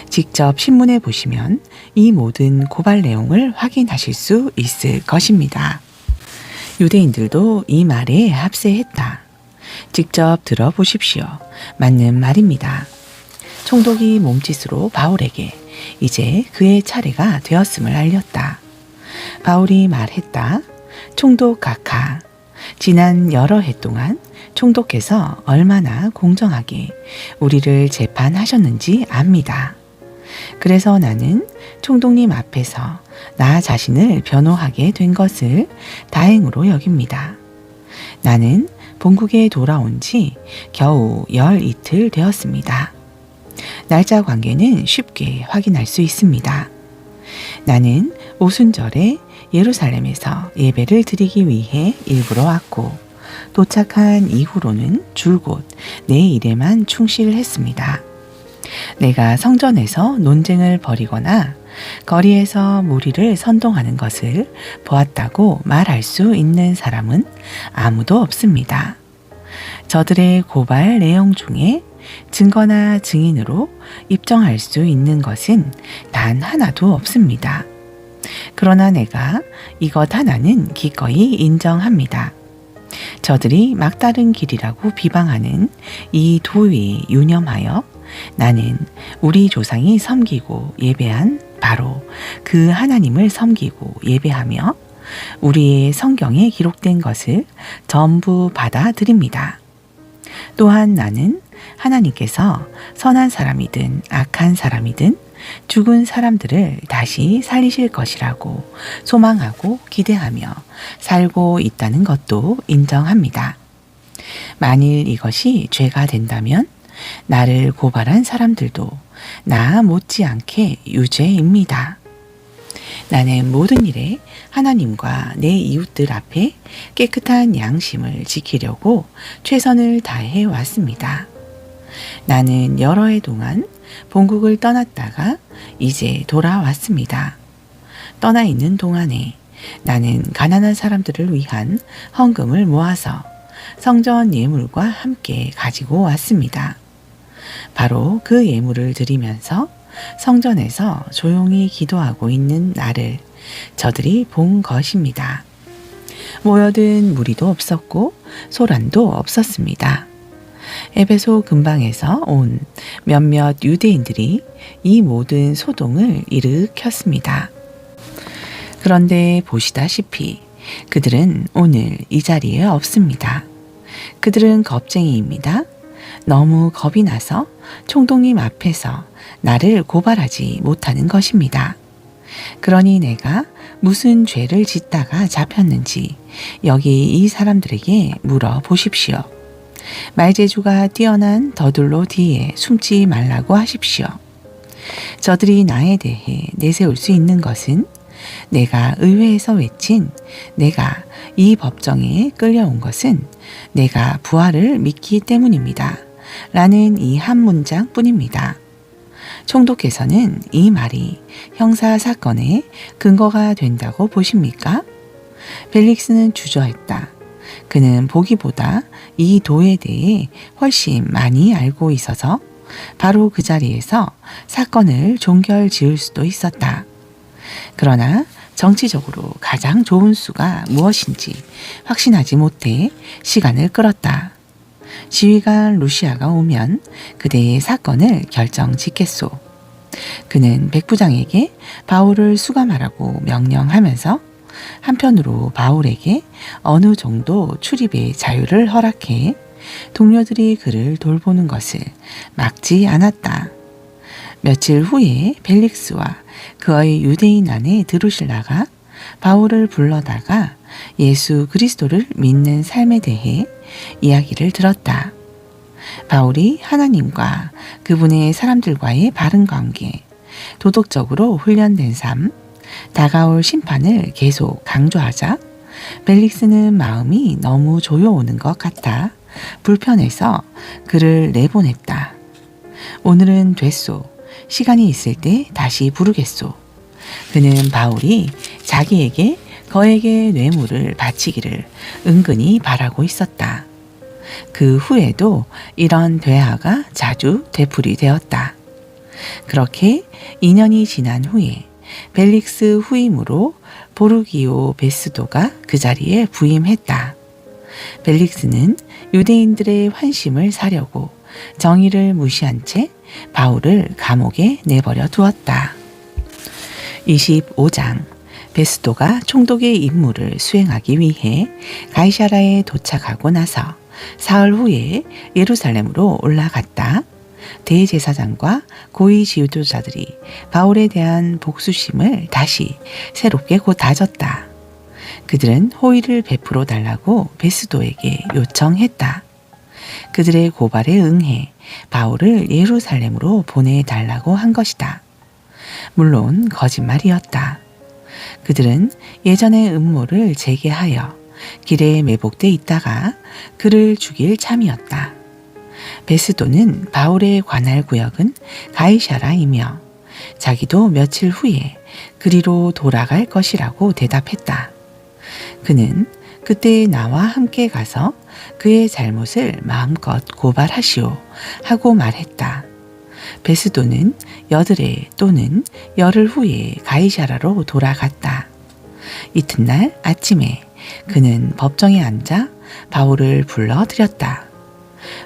직접 신문에 보시면 이 모든 고발 내용을 확인하실 수 있을 것입니다. 유대인들도 이 말에 합세했다. 직접 들어보십시오. 맞는 말입니다. 총독이 몸짓으로 바울에게 이제 그의 차례가 되었음을 알렸다. 바울이 말했다. 총독 각하, 지난 여러 해 동안 총독께서 얼마나 공정하게 우리를 재판하셨는지 압니다. 그래서 나는 총독님 앞에서 나 자신을 변호하게 된 것을 다행으로 여깁니다. 나는 본국에 돌아온 지 겨우 열 이틀 되었습니다. 날짜 관계는 쉽게 확인할 수 있습니다. 나는 오순절에 예루살렘에서 예배를 드리기 위해 일부러 왔고 도착한 이후로는 줄곧 내 일에만 충실했습니다. 내가 성전에서 논쟁을 벌이거나 거리에서 무리를 선동하는 것을 보았다고 말할 수 있는 사람은 아무도 없습니다. 저들의 고발 내용 중에 증거나 증인으로 입증할 수 있는 것은 단 하나도 없습니다. 그러나 내가 이것 하나는 기꺼이 인정합니다. 저들이 막다른 길이라고 비방하는 이 도에 유념하여 나는 우리 조상이 섬기고 예배한 바로 그 하나님을 섬기고 예배하며 우리의 성경에 기록된 것을 전부 받아들입니다. 또한 나는 하나님께서 선한 사람이든 악한 사람이든 죽은 사람들을 다시 살리실 것이라고 소망하고 기대하며 살고 있다는 것도 인정합니다. 만일 이것이 죄가 된다면 나를 고발한 사람들도 나 못지않게 유죄입니다. 나는 모든 일에 하나님과 내 이웃들 앞에 깨끗한 양심을 지키려고 최선을 다해 왔습니다. 나는 여러 해 동안 본국을 떠났다가 이제 돌아왔습니다. 떠나 있는 동안에 나는 가난한 사람들을 위한 헌금을 모아서 성전 예물과 함께 가지고 왔습니다. 바로 그 예물을 드리면서 성전에서 조용히 기도하고 있는 나를 저들이 본 것입니다. 모여든 무리도 없었고 소란도 없었습니다. 에베소 근방에서 온 몇몇 유대인들이 이 모든 소동을 일으켰습니다. 그런데 보시다시피 그들은 오늘 이 자리에 없습니다. 그들은 겁쟁이입니다. 너무 겁이 나서 총독님 앞에서 나를 고발하지 못하는 것입니다. 그러니 내가 무슨 죄를 짓다가 잡혔는지 여기 이 사람들에게 물어보십시오. 말재주가 뛰어난 더둘로 뒤에 숨지 말라고 하십시오. 저들이 나에 대해 내세울 수 있는 것은 내가 의회에서 외친 내가 이 법정에 끌려온 것은 내가 부활을 믿기 때문입니다. 라는 이 한 문장 뿐입니다. 총독께서는 이 말이 형사 사건의 근거가 된다고 보십니까? 벨릭스는 주저했다. 그는 보기보다 이 도에 대해 훨씬 많이 알고 있어서 바로 그 자리에서 사건을 종결 지을 수도 있었다. 그러나 정치적으로 가장 좋은 수가 무엇인지 확신하지 못해 시간을 끌었다. 지휘관 루시아가 오면 그대의 사건을 결정 짓겠소. 그는 백부장에게 바울을 수감하라고 명령하면서 한편으로 바울에게 어느 정도 출입의 자유를 허락해 동료들이 그를 돌보는 것을 막지 않았다. 며칠 후에 벨릭스와 그의 유대인 아내 드루실라가 바울을 불러다가 예수 그리스도를 믿는 삶에 대해 이야기를 들었다. 바울이 하나님과 그분의 사람들과의 바른 관계, 도덕적으로 훈련된 삶, 다가올 심판을 계속 강조하자 벨릭스는 마음이 너무 조여오는 것 같아 불편해서 그를 내보냈다. 오늘은 됐소. 시간이 있을 때 다시 부르겠소. 그는 바울이 자기에게 거액의 뇌물을 바치기를 은근히 바라고 있었다. 그 후에도 이런 대화가 자주 되풀이되었다. 그렇게 2년이 지난 후에 벨릭스 후임으로 보르기오 베스도가 그 자리에 부임했다. 벨릭스는 유대인들의 환심을 사려고 정의를 무시한 채 바울을 감옥에 내버려 두었다. 25장 베스도가 총독의 임무를 수행하기 위해 가이사라에 도착하고 나서 사흘 후에 예루살렘으로 올라갔다. 대제사장과 고위 지도자들이 바울에 대한 복수심을 다시 새롭게 곧 다졌다. 그들은 호의를 베풀어 달라고 베스도에게 요청했다. 그들의 고발에 응해 바울을 예루살렘으로 보내달라고 한 것이다. 물론 거짓말이었다. 그들은 예전의 음모를 재개하여 길에 매복돼 있다가 그를 죽일 참이었다. 베스도는 바울의 관할 구역은 가이사라이며 자기도 며칠 후에 그리로 돌아갈 것이라고 대답했다. 그는 그때 나와 함께 가서 그의 잘못을 마음껏 고발하시오 하고 말했다. 베스도는 여드레 또는 열흘 후에 가이사라로 돌아갔다. 이튿날 아침에 그는 법정에 앉아 바울을 불러들였다.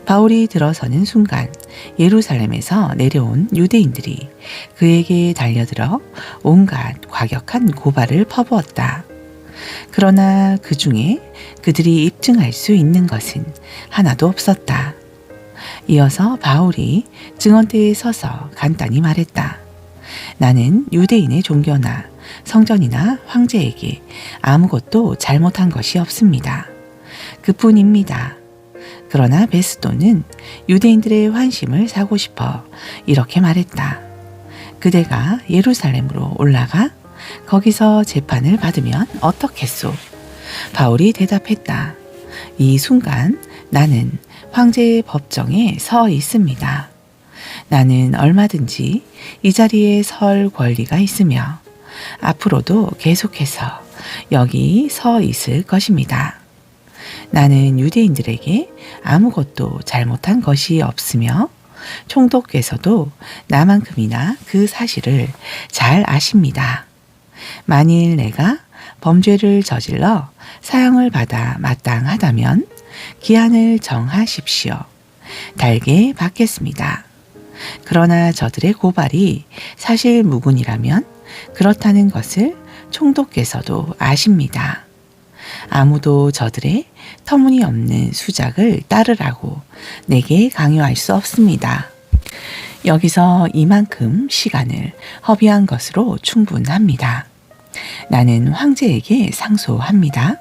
바울이 들어서는 순간 예루살렘에서 내려온 유대인들이 그에게 달려들어 온갖 과격한 고발을 퍼부었다. 그러나 그 중에 그들이 입증할 수 있는 것은 하나도 없었다. 이어서 바울이 증언대에 서서 간단히 말했다. 나는 유대인의 종교나 성전이나 황제에게 아무것도 잘못한 것이 없습니다. 그뿐입니다. 그러나 베스도는 유대인들의 환심을 사고 싶어 이렇게 말했다. 그대가 예루살렘으로 올라가 거기서 재판을 받으면 어떻겠소? 바울이 대답했다. 이 순간 나는 황제의 법정에 서 있습니다. 나는 얼마든지 이 자리에 설 권리가 있으며 앞으로도 계속해서 여기 서 있을 것입니다. 나는 유대인들에게 아무것도 잘못한 것이 없으며 총독께서도 나만큼이나 그 사실을 잘 아십니다. 만일 내가 범죄를 저질러 사형을 받아 마땅하다면 기한을 정하십시오. 달게 받겠습니다. 그러나 저들의 고발이 사실 무근이라면 그렇다는 것을 총독께서도 아십니다. 아무도 저들의 터무니없는 수작을 따르라고 내게 강요할 수 없습니다. 여기서 이만큼 시간을 허비한 것으로 충분합니다. 나는 황제에게 상소합니다.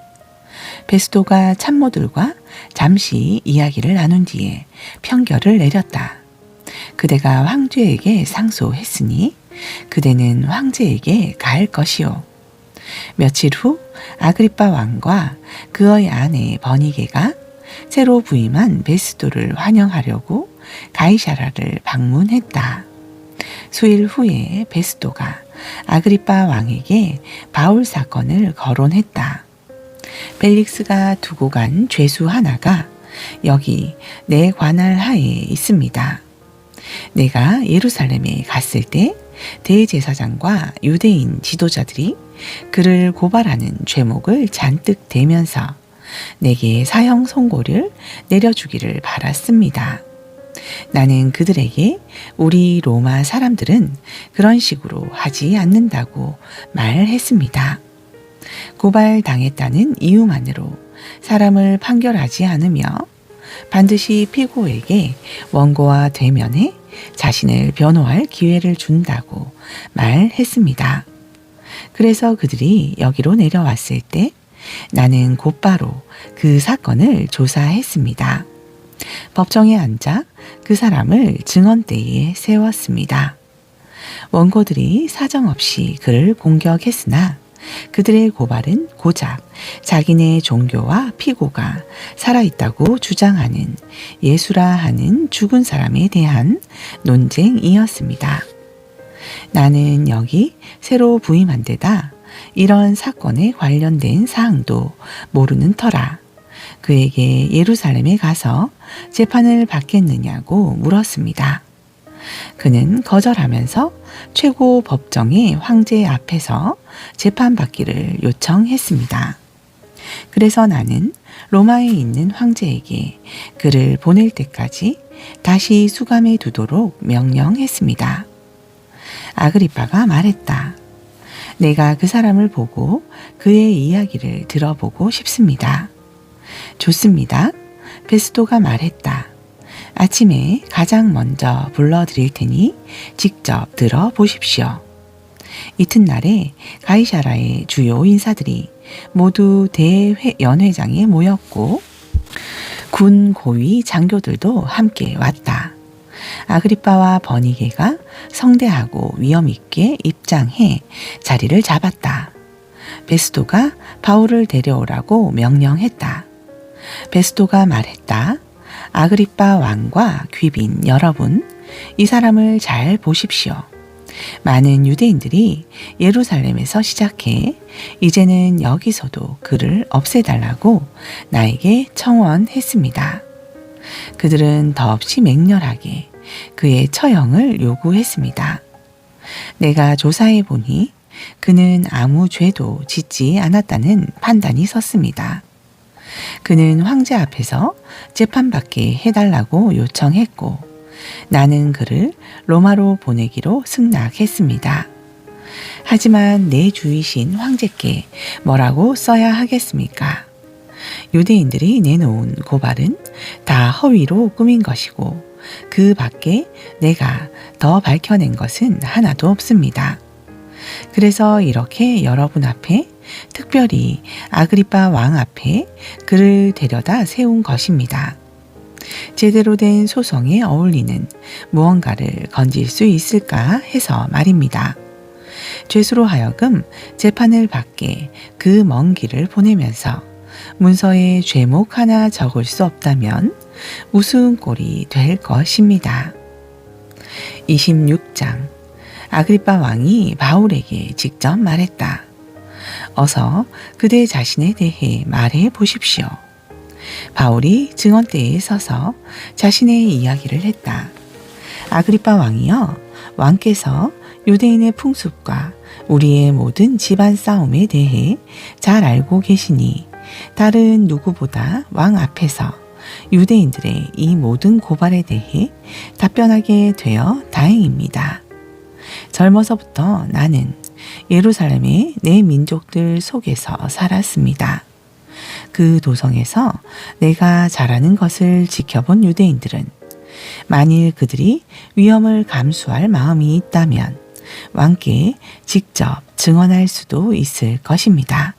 베스도가 참모들과 잠시 이야기를 나눈 뒤에 편결을 내렸다. 그대가 황제에게 상소했으니 그대는 황제에게 갈 것이요. 며칠 후 아그리빠 왕과 그의 아내 버니게가 새로 부임한 베스도를 환영하려고 가이사라를 방문했다. 수일 후에 베스도가 아그리빠 왕에게 바울 사건을 거론했다. 벨릭스가 두고 간 죄수 하나가 여기 내 관할 하에 있습니다. 내가 예루살렘에 갔을 때 대제사장과 유대인 지도자들이 그를 고발하는 죄목을 잔뜩 대면서 내게 사형 선고를 내려주기를 바랐습니다. 나는 그들에게 우리 로마 사람들은 그런 식으로 하지 않는다고 말했습니다. 고발당했다는 이유만으로 사람을 판결하지 않으며 반드시 피고에게 원고와 대면해 자신을 변호할 기회를 준다고 말했습니다. 그래서 그들이 여기로 내려왔을 때 나는 곧바로 그 사건을 조사했습니다. 법정에 앉아 그 사람을 증언대에 세웠습니다. 원고들이 사정없이 그를 공격했으나 그들의 고발은 고작 자기네 종교와 피고가 살아있다고 주장하는 예수라 하는 죽은 사람에 대한 논쟁이었습니다. 나는 여기 새로 부임한 데다 이런 사건에 관련된 사항도 모르는 터라 그에게 예루살렘에 가서 재판을 받겠느냐고 물었습니다. 그는 거절하면서 최고 법정의 황제 앞에서 재판받기를 요청했습니다. 그래서 나는 로마에 있는 황제에게 그를 보낼 때까지 다시 수감해 두도록 명령했습니다. 아그리빠가 말했다. 내가 그 사람을 보고 그의 이야기를 들어보고 싶습니다. 좋습니다. 베스도가 말했다. 아침에 가장 먼저 불러드릴 테니 직접 들어보십시오. 이튿날에 가이사라의 주요 인사들이 모두 대연회장에 모였고 군 고위 장교들도 함께 왔다. 아그리빠와 버니게가 성대하고 위엄있게 입장해 자리를 잡았다. 베스도가 바울을 데려오라고 명령했다. 베스도가 말했다. 아그리빠 왕과 귀빈 여러분, 이 사람을 잘 보십시오. 많은 유대인들이 예루살렘에서 시작해 이제는 여기서도 그를 없애달라고 나에게 청원했습니다. 그들은 더없이 맹렬하게 그의 처형을 요구했습니다. 내가 조사해 보니 그는 아무 죄도 짓지 않았다는 판단이 섰습니다. 그는 황제 앞에서 재판받게 해달라고 요청했고 나는 그를 로마로 보내기로 승낙했습니다. 하지만 내 주이신 황제께 뭐라고 써야 하겠습니까? 유대인들이 내놓은 고발은 다 허위로 꾸민 것이고 그 밖에 내가 더 밝혀낸 것은 하나도 없습니다. 그래서 이렇게 여러분 앞에 특별히 아그리빠 왕 앞에 그를 데려다 세운 것입니다. 제대로 된 소송에 어울리는 무언가를 건질 수 있을까 해서 말입니다. 죄수로 하여금 재판을 받게 그 먼 길을 보내면서 문서에 죄목 하나 적을 수 없다면 무슨 꼴이 될 것입니다. 26장 아그리빠 왕이 바울에게 직접 말했다. 어서 그대 자신에 대해 말해 보십시오. 바울이 증언대에 서서 자신의 이야기를 했다. 아그리빠 왕이여, 왕께서 유대인의 풍습과 우리의 모든 집안 싸움에 대해 잘 알고 계시니 다른 누구보다 왕 앞에서 유대인들의 이 모든 고발에 대해 답변하게 되어 다행입니다. 젊어서부터 나는 예루살렘의 내 민족들 속에서 살았습니다. 그 도성에서 내가 잘하는 것을 지켜본 유대인들은 만일 그들이 위험을 감수할 마음이 있다면 왕께 직접 증언할 수도 있을 것입니다.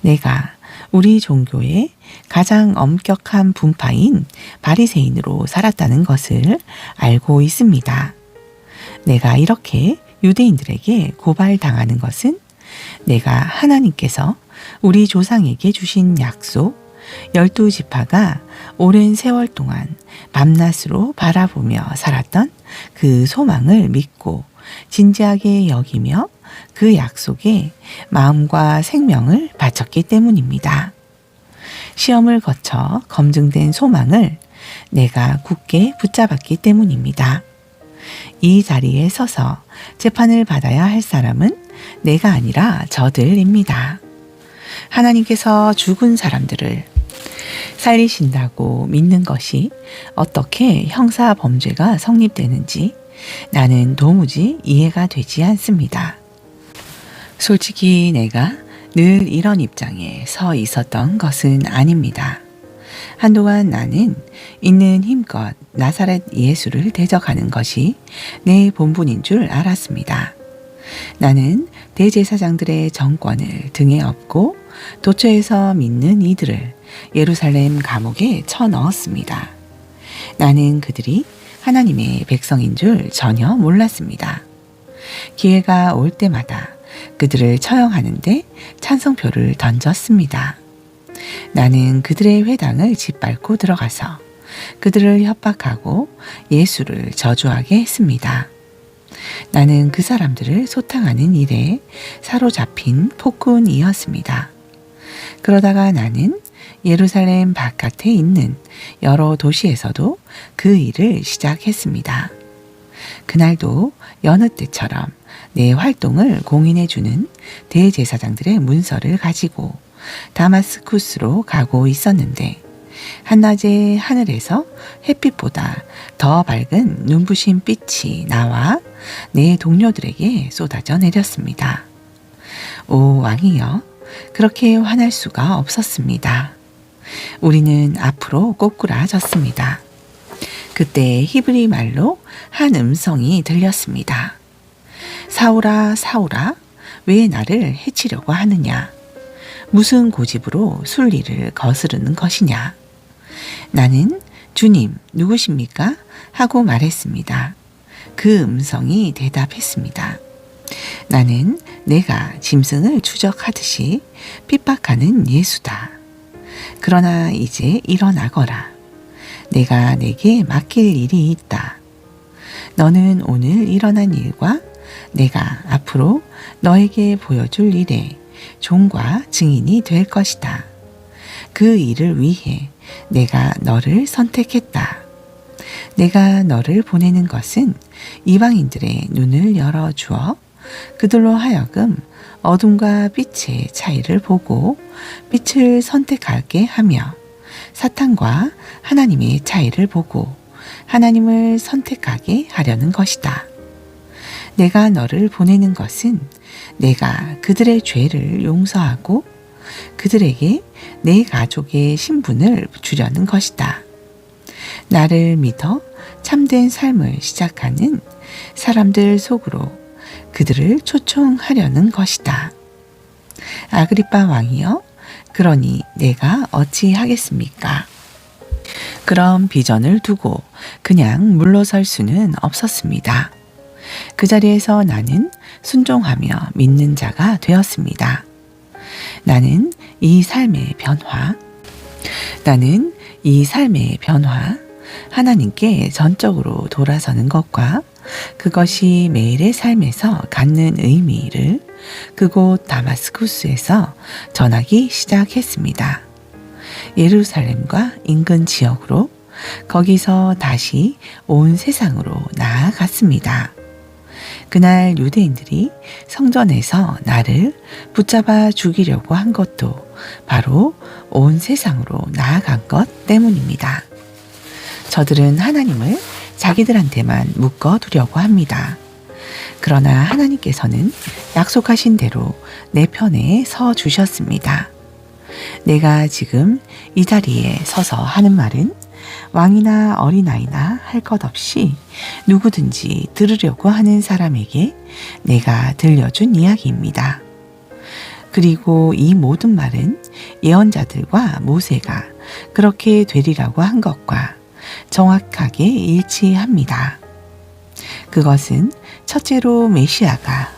내가 우리 종교의 가장 엄격한 분파인 바리새인으로 살았다는 것을 알고 있습니다. 내가 이렇게 유대인들에게 고발당하는 것은 내가 하나님께서 우리 조상에게 주신 약속 12지파가 오랜 세월 동안 밤낮으로 바라보며 살았던 그 소망을 믿고 진지하게 여기며 그 약속에 마음과 생명을 바쳤기 때문입니다. 시험을 거쳐 검증된 소망을 내가 굳게 붙잡았기 때문입니다. 이 자리에 서서 재판을 받아야 할 사람은 내가 아니라 저들입니다. 하나님께서 죽은 사람들을 살리신다고 믿는 것이 어떻게 형사 범죄가 성립되는지 나는 도무지 이해가 되지 않습니다. 솔직히 내가 늘 이런 입장에 서 있었던 것은 아닙니다. 한동안 나는 있는 힘껏 나사렛 예수를 대적하는 것이 내 본분인 줄 알았습니다. 나는 대제사장들의 정권을 등에 업고 도처에서 믿는 이들을 예루살렘 감옥에 쳐넣었습니다. 나는 그들이 하나님의 백성인 줄 전혀 몰랐습니다. 기회가 올 때마다 그들을 처형하는데 찬성표를 던졌습니다. 나는 그들의 회당을 짓밟고 들어가서 그들을 협박하고 예수를 저주하게 했습니다. 나는 그 사람들을 소탕하는 일에 사로잡힌 폭군이었습니다. 그러다가 나는 예루살렘 바깥에 있는 여러 도시에서도 그 일을 시작했습니다. 그날도 여느 때처럼 내 활동을 공인해주는 대제사장들의 문서를 가지고 다마스쿠스로 가고 있었는데 한낮에 하늘에서 햇빛보다 더 밝은 눈부신 빛이 나와 내 동료들에게 쏟아져 내렸습니다. 오 왕이여, 그렇게 화날 수가 없었습니다. 우리는 앞으로 꼬꾸라졌습니다. 그때 히브리 말로 한 음성이 들렸습니다. 사울아, 사울아, 왜 나를 해치려고 하느냐? 무슨 고집으로 순리를 거스르는 것이냐? 나는 주님 누구십니까? 하고 말했습니다. 그 음성이 대답했습니다. 나는 내가 짐승을 추적하듯이 핍박하는 예수다. 그러나 이제 일어나거라. 내가 내게 맡길 일이 있다. 너는 오늘 일어난 일과 내가 앞으로 너에게 보여줄 일에 종과 증인이 될 것이다. 그 일을 위해 내가 너를 선택했다. 내가 너를 보내는 것은 이방인들의 눈을 열어주어 그들로 하여금 어둠과 빛의 차이를 보고 빛을 선택하게 하며 사탄과 하나님의 차이를 보고 하나님을 선택하게 하려는 것이다. 내가 너를 보내는 것은 내가 그들의 죄를 용서하고 그들에게 내 가족의 신분을 주려는 것이다. 나를 믿어 참된 삶을 시작하는 사람들 속으로 그들을 초청하려는 것이다. 아그리빠 왕이여, 그러니 내가 어찌 하겠습니까? 그런 비전을 두고 그냥 물러설 수는 없었습니다. 그 자리에서 나는 순종하며 믿는 자가 되었습니다. 나는 이 삶의 변화, 하나님께 전적으로 돌아서는 것과 그것이 매일의 삶에서 갖는 의미를 그곳 다마스쿠스에서 전하기 시작했습니다. 예루살렘과 인근 지역으로, 거기서 다시 온 세상으로 나아갔습니다. 그날 유대인들이 성전에서 나를 붙잡아 죽이려고 한 것도 바로 온 세상으로 나아간 것 때문입니다. 저들은 하나님을 자기들한테만 묶어두려고 합니다. 그러나 하나님께서는 약속하신 대로 내 편에 서 주셨습니다. 내가 지금 이 자리에 서서 하는 말은 왕이나 어린아이나 할 것 없이 누구든지 들으려고 하는 사람에게 내가 들려준 이야기입니다. 그리고 이 모든 말은 예언자들과 모세가 그렇게 되리라고 한 것과 정확하게 일치합니다. 그것은 첫째로 메시아가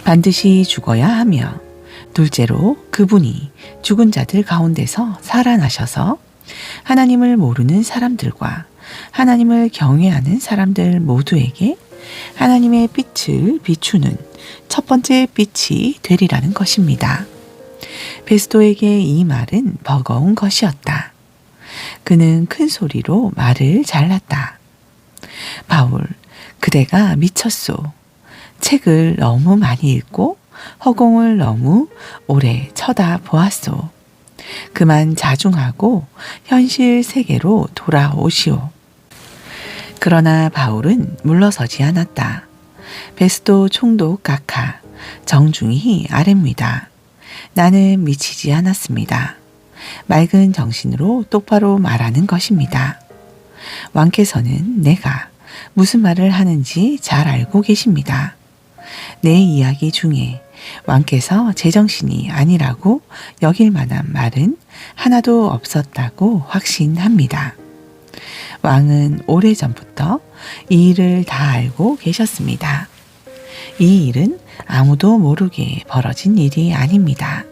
반드시 죽어야 하며, 둘째로 그분이 죽은 자들 가운데서 살아나셔서 하나님을 모르는 사람들과 하나님을 경외하는 사람들 모두에게 하나님의 빛을 비추는 첫 번째 빛이 되리라는 것입니다. 베스도에게 이 말은 버거운 것이었다. 그는 큰 소리로 말을 잘랐다. 바울, 그대가 미쳤소. 책을 너무 많이 읽고 허공을 너무 오래 쳐다보았소. 그만 자중하고 현실 세계로 돌아오시오. 그러나 바울은 물러서지 않았다. 베스도 총독 각하, 정중히 아뢰입니다. 나는 미치지 않았습니다. 맑은 정신으로 똑바로 말하는 것입니다. 왕께서는 내가 무슨 말을 하는지 잘 알고 계십니다. 내 이야기 중에 왕께서 제정신이 아니라고 여길 만한 말은 하나도 없었다고 확신합니다. 왕은 오래전부터 이 일을 다 알고 계셨습니다. 이 일은 아무도 모르게 벌어진 일이 아닙니다.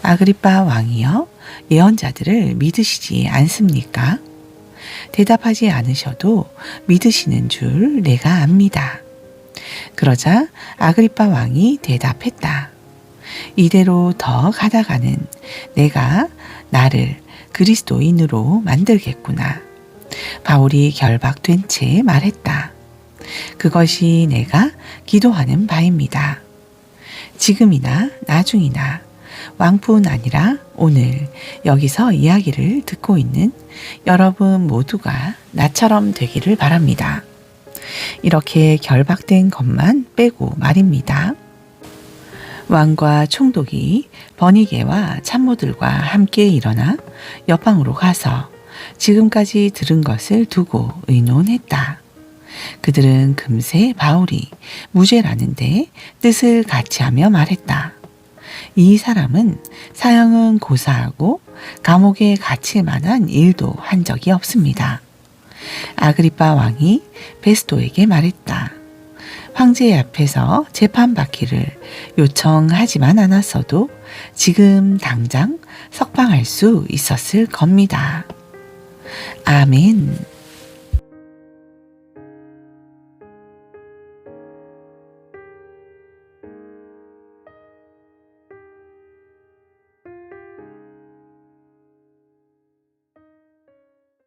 아그리빠 왕이여, 예언자들을 믿으시지 않습니까? 대답하지 않으셔도 믿으시는 줄 내가 압니다. 그러자 아그리빠 왕이 대답했다. 이대로 더 가다가는 내가 나를 그리스도인으로 만들겠구나. 바울이 결박된 채 말했다. 그것이 내가 기도하는 바입니다. 지금이나 나중이나 왕뿐 아니라 오늘 여기서 이야기를 듣고 있는 여러분 모두가 나처럼 되기를 바랍니다. 이렇게 결박된 것만 빼고 말입니다. 왕과 총독이 버니게와 참모들과 함께 일어나 옆방으로 가서 지금까지 들은 것을 두고 의논했다. 그들은 금세 바울이 무죄라는데 뜻을 같이 하며 말했다. 이 사람은 사형은 고사하고 감옥에 갇힐 만한 일도 한 적이 없습니다. 아그리빠 왕이 베스도에게 말했다. 황제 앞에서 재판받기를 요청하지만 않았어도 지금 당장 석방할 수 있었을 겁니다. 아멘.